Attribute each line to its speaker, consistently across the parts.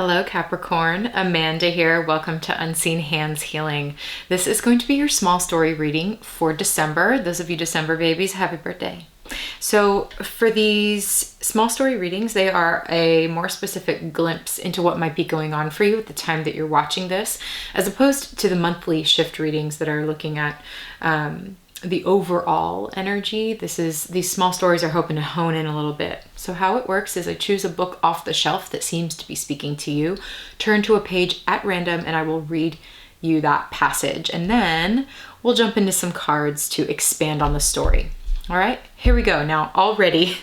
Speaker 1: Hello Capricorn, Amanda here. Welcome to Unseen Hands Healing. This is going to be your small story reading for December. Those of you December babies, happy birthday. So for these small story readings, they are a more specific glimpse into what might be going on for you at the time that you're watching this, as opposed to the monthly shift readings that are looking at the overall energy. These small stories are hoping to hone in a little bit. So how it works is I choose a book off the shelf that seems to be speaking to you, turn to a page at random, and I will read you that passage. And then we'll jump into some cards to expand on the story. All right, here we go. Now already,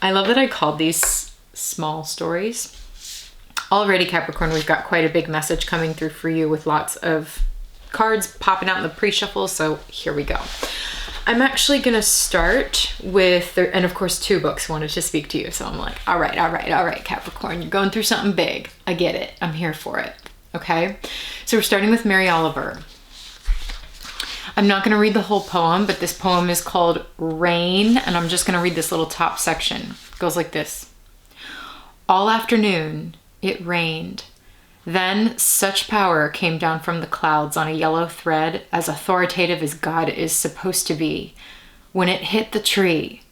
Speaker 1: I love that I called these small stories. Already, Capricorn, we've got quite a big message coming through for you with lots of cards popping out in the pre-shuffle, so here we go. I'm actually gonna start with, and of course 2 books wanted to speak to you, so I'm like, all right, Capricorn, you're going through something big. I get it, I'm here for it, okay? So we're starting with Mary Oliver. I'm not gonna read the whole poem, but this poem is called Rain, and I'm just gonna read this little top section. It goes like this. All afternoon, it rained. Then such power came down from the clouds on a yellow thread, as authoritative as God is supposed to be. When it hit the tree,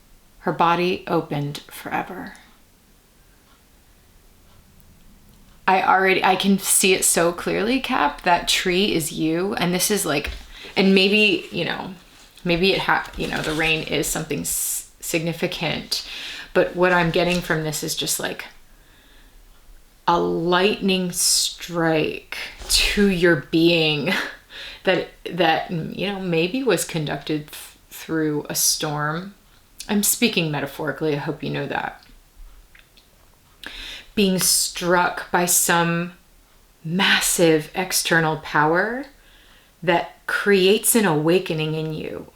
Speaker 1: her body opened forever. I can see it so clearly, Cap. That tree is you, and this is like, and maybe, maybe the rain is something significant, but what I'm getting from this is just like a lightning strike to your being that maybe was conducted through a storm. I'm speaking metaphorically, I hope you know that. Being struck by some massive external power that creates an awakening in you.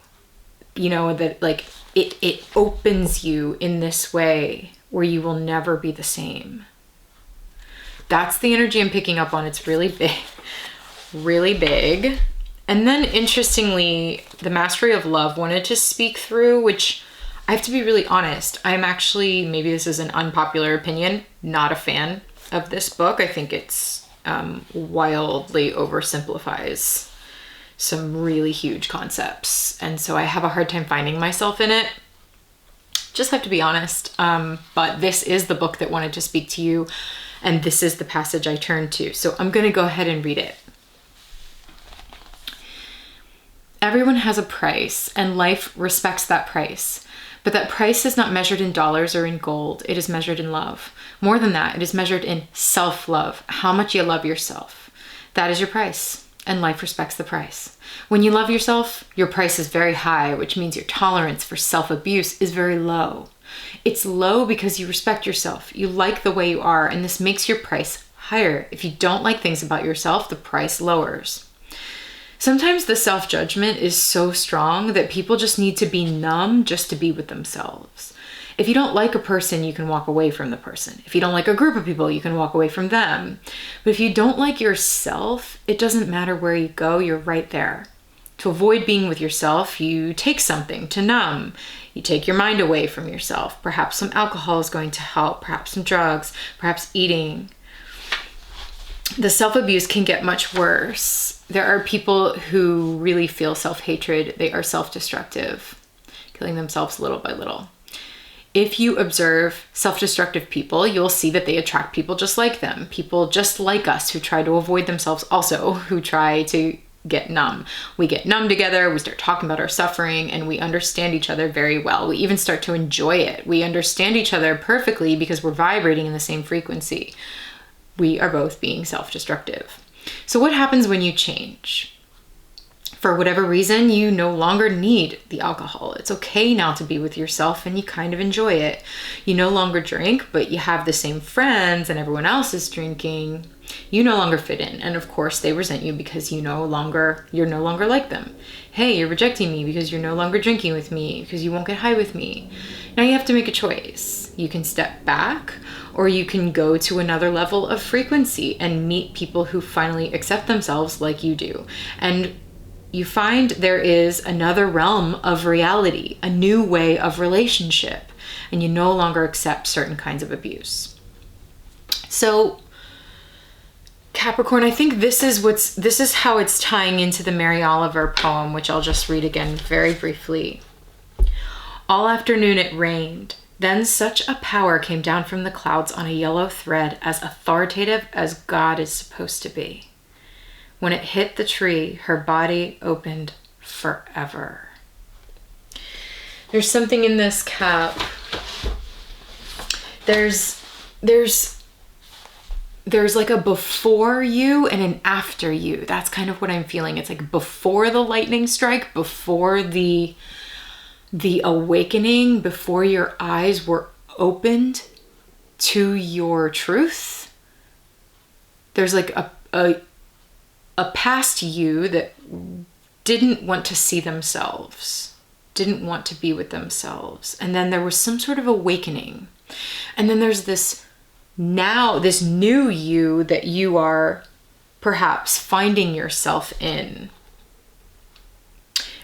Speaker 1: That like it opens you in this way where you will never be the same. That's the energy I'm picking up on. It's really big, really big. And then interestingly, the Mastery of Love wanted to speak through, which I have to be really honest. I'm actually, maybe this is an unpopular opinion, not a fan of this book. I think it's wildly oversimplifies some really huge concepts. And so I have a hard time finding myself in it. Just have to be honest. But this is the book that wanted to speak to you. And this is the passage I turned to. So I'm going to go ahead and read it. Everyone has a price, and life respects that price. But that price is not measured in dollars or in gold. It is measured in love. More than that, it is measured in self-love, how much you love yourself. That is your price, and life respects the price. When you love yourself, your price is very high, which means your tolerance for self-abuse is very low. It's low because you respect yourself. You like the way you are, and this makes your price higher. If you don't like things about yourself, the price lowers. Sometimes the self-judgment is so strong that people just need to be numb just to be with themselves. If you don't like a person, you can walk away from the person. If you don't like a group of people, you can walk away from them. But if you don't like yourself, it doesn't matter where you go, you're right there. To avoid being with yourself, you take something to numb. You take your mind away from yourself. Perhaps some alcohol is going to help, perhaps some drugs, perhaps eating. The self-abuse can get much worse. There are people who really feel self-hatred. They are self-destructive, killing themselves little by little. If you observe self-destructive people, you'll see that they attract people just like them. People just like us who try to avoid themselves also, who try to get numb. We get numb together, we start talking about our suffering, and we understand each other very well. We even start to enjoy it. We understand each other perfectly because we're vibrating in the same frequency. We are both being self-destructive. So what happens when you change? For whatever reason, you no longer need the alcohol. It's okay now to be with yourself and you kind of enjoy it. You no longer drink, but you have the same friends and everyone else is drinking. You no longer fit in. And of course they resent you because you're no longer like them. Hey, you're rejecting me because you're no longer drinking with me, because you won't get high with me. Now you have to make a choice. You can step back, or you can go to another level of frequency and meet people who finally accept themselves like you do. And you find there is another realm of reality, a new way of relationship, and you no longer accept certain kinds of abuse. So Capricorn, I think this is how it's tying into the Mary Oliver poem, which I'll just read again very briefly. All afternoon it rained. Then such a power came down from the clouds on a yellow thread, as authoritative as God is supposed to be. When it hit the tree, her body opened forever. There's something in this, Cap. There's like a before you and an after you. That's kind of what I'm feeling. It's like before the lightning strike, before the awakening, before your eyes were opened to your truth. There's like a past you that didn't want to see themselves, didn't want to be with themselves. And then there was some sort of awakening. And then there's this new you that you are perhaps finding yourself in.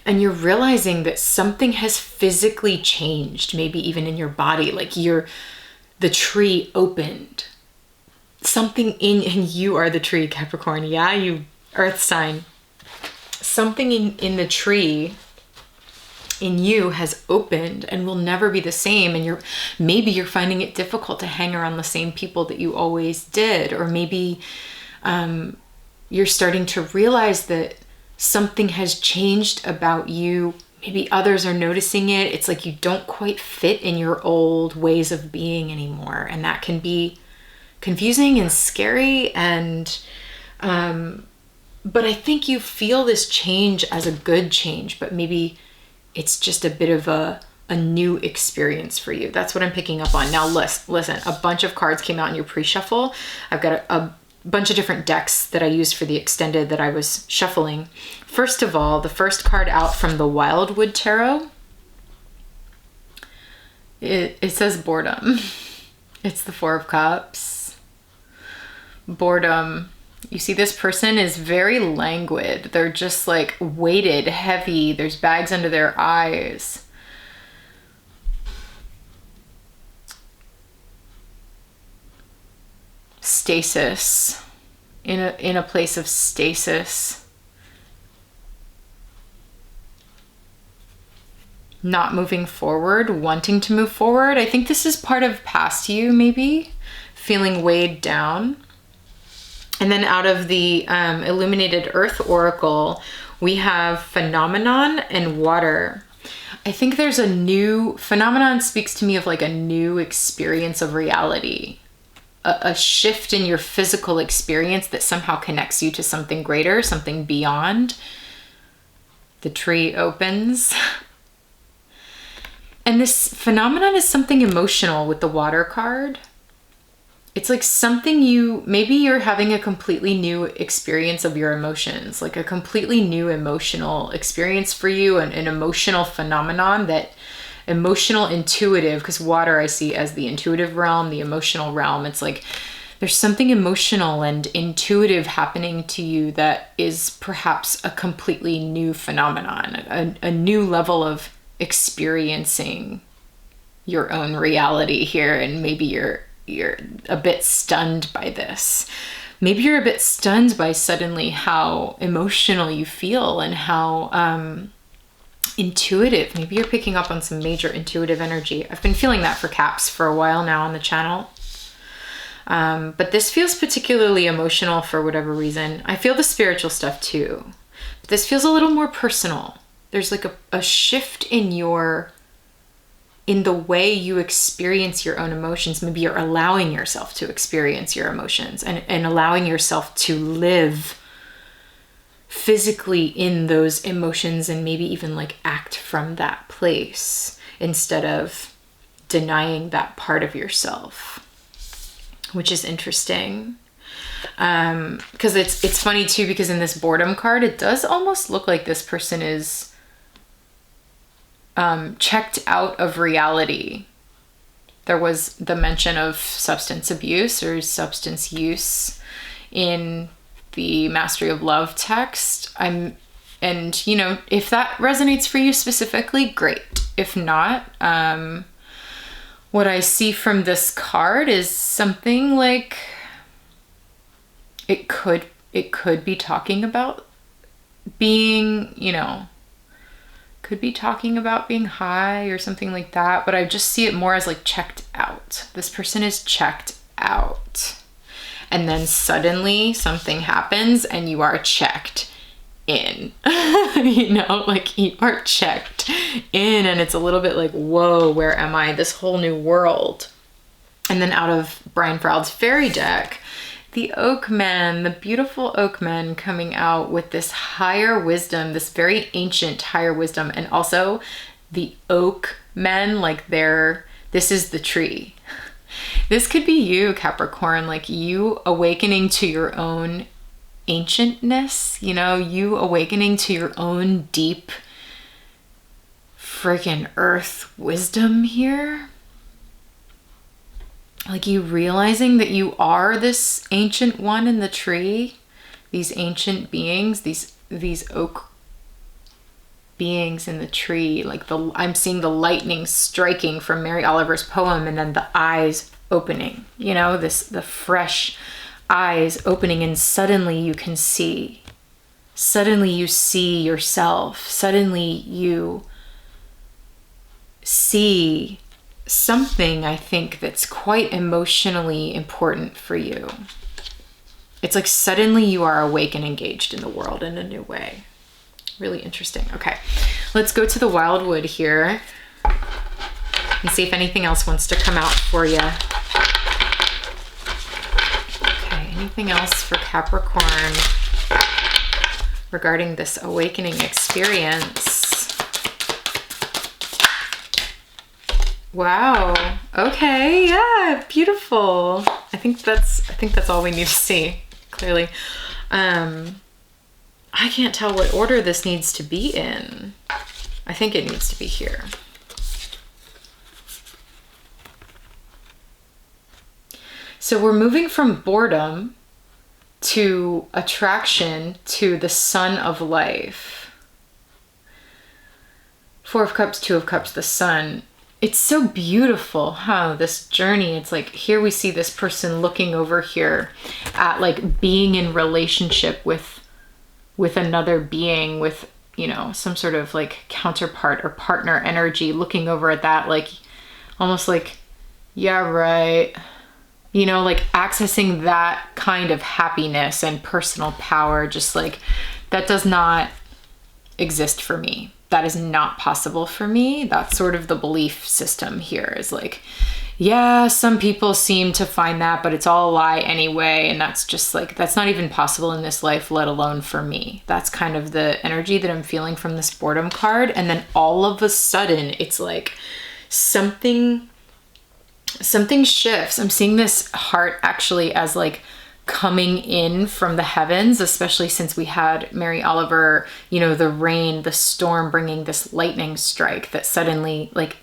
Speaker 1: And you're realizing that something has physically changed, maybe even in your body, like the tree opened. Something and you are the tree, Capricorn. Yeah, you earth sign. Something in the tree in you has opened and will never be the same. And maybe you're finding it difficult to hang around the same people that you always did. Or maybe you're starting to realize that something has changed about you. Maybe others are noticing it. It's like you don't quite fit in your old ways of being anymore. And that can be confusing and scary. And, but I think you feel this change as a good change, but maybe it's just a bit of a new experience for you. That's what I'm picking up on. Now, listen, a bunch of cards came out in your pre-shuffle. I've got a bunch of different decks that I used for the extended that I was shuffling. First of all, the first card out from the Wildwood Tarot, it says boredom. It's the Four of Cups. Boredom. You see, this person is very languid. They're just like weighted, heavy. There's bags under their eyes. Stasis, in a place of stasis, not moving forward, wanting to move forward. I think this is part of past you, maybe feeling weighed down. And then out of the Illuminated Earth Oracle, we have phenomenon and water. I think there's a new phenomenon. Speaks to me of like a new experience of reality. A shift in your physical experience that somehow connects you to something greater, something beyond. The tree opens. And this phenomenon is something emotional with the water card. It's like something maybe you're having a completely new experience of your emotions, like a completely new emotional experience for you, an emotional phenomenon that emotional intuitive, because water I see as the intuitive realm, the emotional realm. It's like there's something emotional and intuitive happening to you that is perhaps a completely new phenomenon, a new level of experiencing your own reality here. And maybe you're a bit stunned by this. Maybe you're a bit stunned by suddenly how emotional you feel and how intuitive. Maybe you're picking up on some major intuitive energy. I've been feeling that for Caps for a while now on the channel. But this feels particularly emotional for whatever reason. I feel the spiritual stuff too. But this feels a little more personal. There's like a shift in the way you experience your own emotions. Maybe you're allowing yourself to experience your emotions and allowing yourself to live physically in those emotions and maybe even like act from that place instead of denying that part of yourself, which is interesting. Because it's funny too, because in this boredom card, it does almost look like this person is checked out of reality. There was the mention of substance abuse or substance use in the Mastery of Love text. And you know, if that resonates for you specifically, great. If not, what I see from this card is something like it could be talking about being, could be talking about being high or something like that, but I just see it more as like checked out. This person is checked out. And then suddenly something happens and you are checked in. Like you are checked in, and it's a little bit like, whoa, where am I? This whole new world. And then out of Brian Froud's fairy deck, the Oakmen, the beautiful Oakmen coming out with this higher wisdom, this very ancient higher wisdom. And also the Oakmen, like this is the tree. This could be you, Capricorn, like you awakening to your own ancientness, you awakening to your own deep freaking earth wisdom here. Like you realizing that you are this ancient one in the tree, these ancient beings, these oak beings in the tree. Like I'm seeing the lightning striking from Mary Oliver's poem, and then the eyes opening, the fresh eyes opening, and suddenly you can see. Suddenly you see yourself. Suddenly you see something, I think, that's quite emotionally important for you. It's like suddenly you are awake and engaged in the world in a new way. Really interesting. Okay, let's go to the Wildwood here and see if anything else wants to come out for you. Okay, anything else for Capricorn regarding this awakening experience? Wow. Okay. Yeah. Beautiful. I think that's all we need to see. Clearly. I can't tell what order this needs to be in. I think it needs to be here. So we're moving from boredom to attraction to the sun of life. Four of Cups, Two of Cups, the sun. It's so beautiful, huh? This journey. It's like here we see this person looking over here at like being in relationship with another being, with, some sort of like counterpart or partner energy, looking over at that, like almost like, yeah, right. Like accessing that kind of happiness and personal power, just like that does not exist for me. That is not possible for me. That's sort of the belief system here, is like, yeah, some people seem to find that, but it's all a lie anyway. And that's just like, that's not even possible in this life, let alone for me. That's kind of the energy that I'm feeling from this boredom card. And then all of a sudden it's like something shifts. I'm seeing this heart actually as like coming in from the heavens, especially since we had Mary Oliver, the rain, the storm, bringing this lightning strike that suddenly like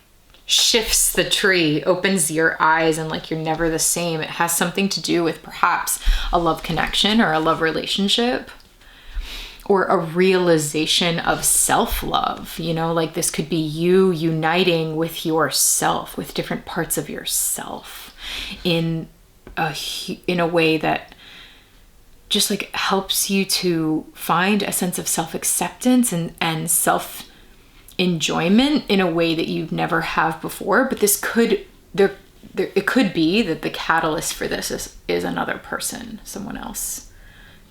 Speaker 1: shifts the tree, opens your eyes, and like you're never the same. It has something to do with perhaps a love connection or a love relationship, or a realization of self-love, like this could be you uniting with yourself, with different parts of yourself in a way that just like helps you to find a sense of self-acceptance and self-enjoyment in a way that you never have before. But this could, it could be that the catalyst for this is another person, someone else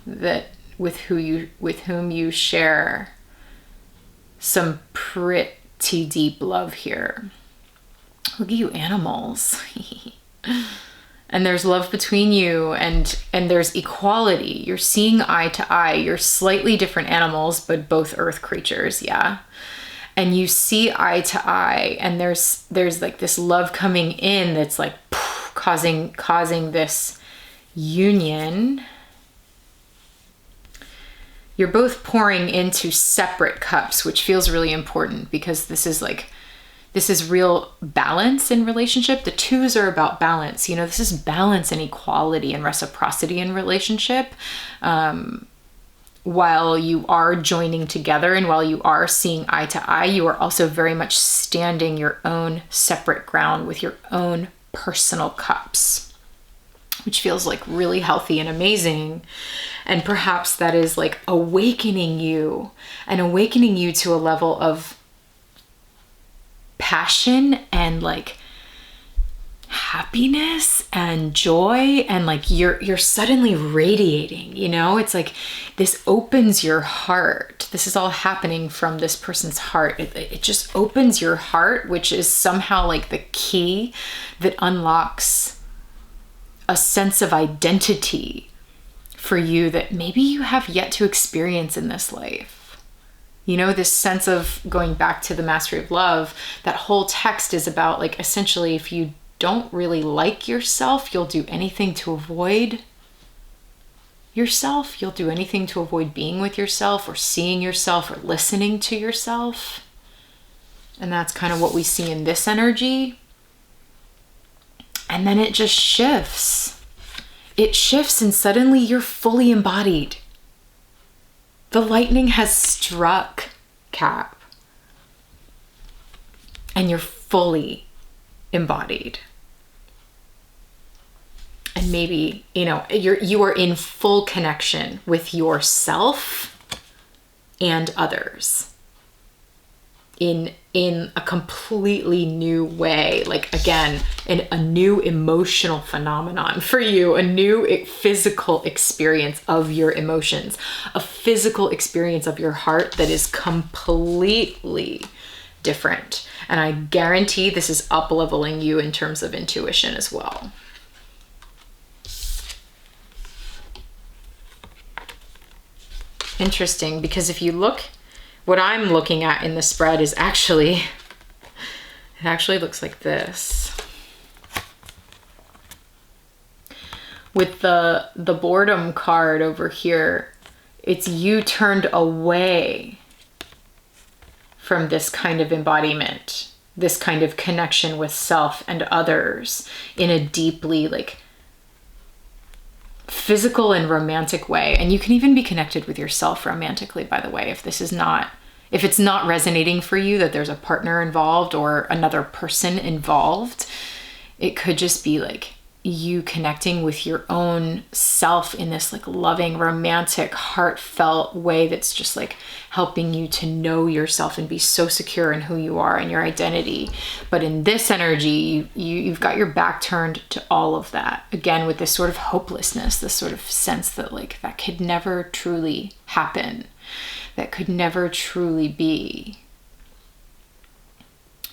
Speaker 1: that with whom you share some pretty deep love here. Look at you animals. And there's love between you, and there's equality. You're seeing eye to eye. You're slightly different animals, but both earth creatures, yeah. And you see eye to eye, and there's like this love coming in that's like causing this union. You're both pouring into separate cups, which feels really important because this is real balance in relationship. The twos are about balance. This is balance and equality and reciprocity in relationship. While you are joining together and while you are seeing eye to eye, you are also very much standing your own separate ground with your own personal cups. which feels like really healthy and amazing. And perhaps that is like awakening you to a level of passion and like happiness and joy, and like you're suddenly radiating, you know? It's like this opens your heart. This is all happening from this person's heart. It just opens your heart, which is somehow like the key that unlocks a sense of identity for you that maybe you have yet to experience in this life. You know, this sense of, going back to the Mastery of Love, that whole text is about like, essentially, if you don't really like yourself, you'll do anything to avoid yourself. You'll do anything to avoid being with yourself or seeing yourself or listening to yourself. And that's kind of what we see in this energy. And then it just shifts. It shifts and suddenly you're fully embodied. The lightning has struck, Cap. And you're fully embodied. And maybe, you know, you are in full connection with yourself and others in a completely new way. Like, again, a new emotional phenomenon for you, a new physical experience of your emotions, a physical experience of your heart that is completely different. And I guarantee this is up-leveling you in terms of intuition as well. Interesting, because if you look, what I'm looking at in the spread is actually, it actually looks like this. With the boredom card over here, it's you turned away from this kind of embodiment, this kind of connection with self and others in a deeply like physical and romantic way. And you can even be connected with yourself romantically, by the way, if it's not resonating for you that there's a partner involved or another person involved. It could just be like you connecting with your own self in this like loving, romantic, heartfelt way that's just like helping you to know yourself and be so secure in who you are and your identity. But in this energy, you've got your back turned to all of that, again, with this sort of hopelessness, this sort of sense that like that could never truly happen, that could never truly be,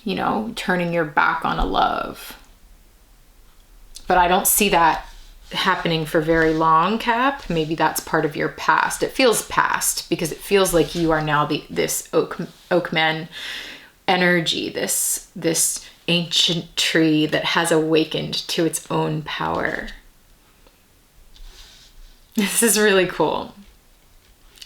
Speaker 1: you know, turning your back on a love. But I don't see that happening for very long, Cap. Maybe that's part of your past. It feels past because it feels like you are now this Oakman energy, this ancient tree that has awakened to its own power. This is really cool.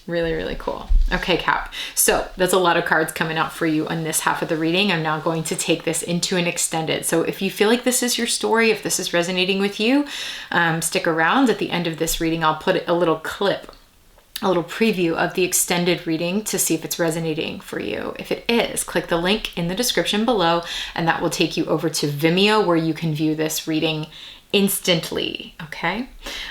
Speaker 1: Really, really cool. Okay, Cap. So that's a lot of cards coming out for you on this half of the reading. I'm now going to take this into an extended. So if you feel like this is your story, if this is resonating with you, stick around. At the end of this reading, I'll put a little clip, a little preview of the extended reading to see if it's resonating for you. If it is, click the link in the description below, and that will take you over to Vimeo, where you can view this reading instantly. Okay.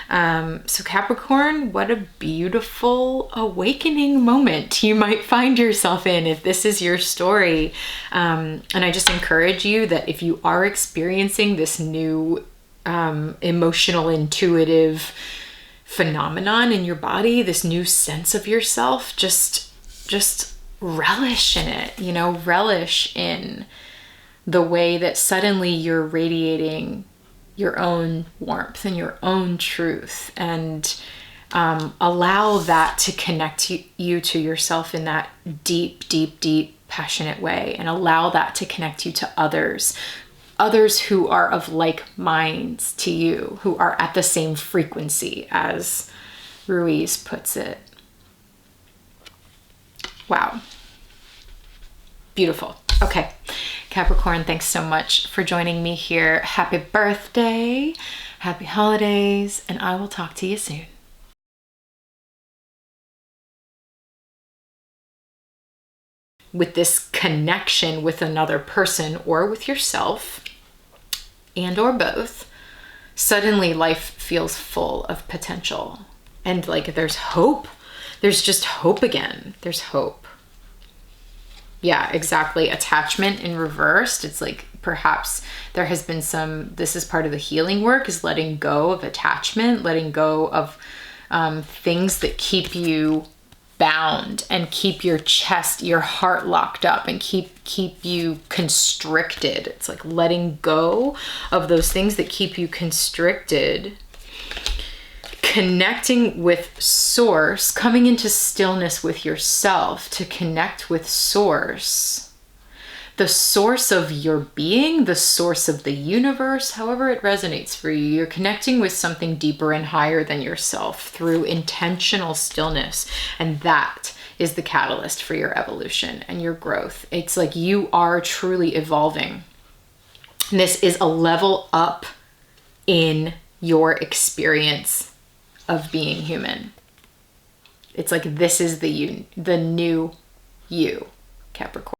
Speaker 1: So Capricorn, what a beautiful awakening moment you might find yourself in if this is your story. And I just encourage you that if you are experiencing this new emotional, intuitive phenomenon in your body, this new sense of yourself, just relish in it, you know, relish in the way that suddenly you're radiating your own warmth and your own truth, and allow that to connect you to yourself in that deep, deep, deep, passionate way, and allow that to connect you to others who are of like minds to you, who are at the same frequency, as Ruiz puts it. Wow. Beautiful. Okay. Capricorn, thanks so much for joining me here. Happy birthday, happy holidays, and I will talk to you soon. With this connection with another person or with yourself, and or both, suddenly life feels full of potential. And like there's hope. There's just hope again. There's hope. Yeah, exactly. Attachment in reversed. It's like perhaps there has been this is part of the healing work, is letting go of attachment, letting go of things that keep you bound and keep your chest, your heart locked up and keep you constricted. It's like letting go of those things that keep you constricted. Connecting with source, coming into stillness with yourself to connect with source, the source of your being, the source of the universe, however it resonates for you. You're connecting with something deeper and higher than yourself through intentional stillness. And that is the catalyst for your evolution and your growth. It's like you are truly evolving. This is a level up in your experience of being human. It's like this is the new you, Capricorn.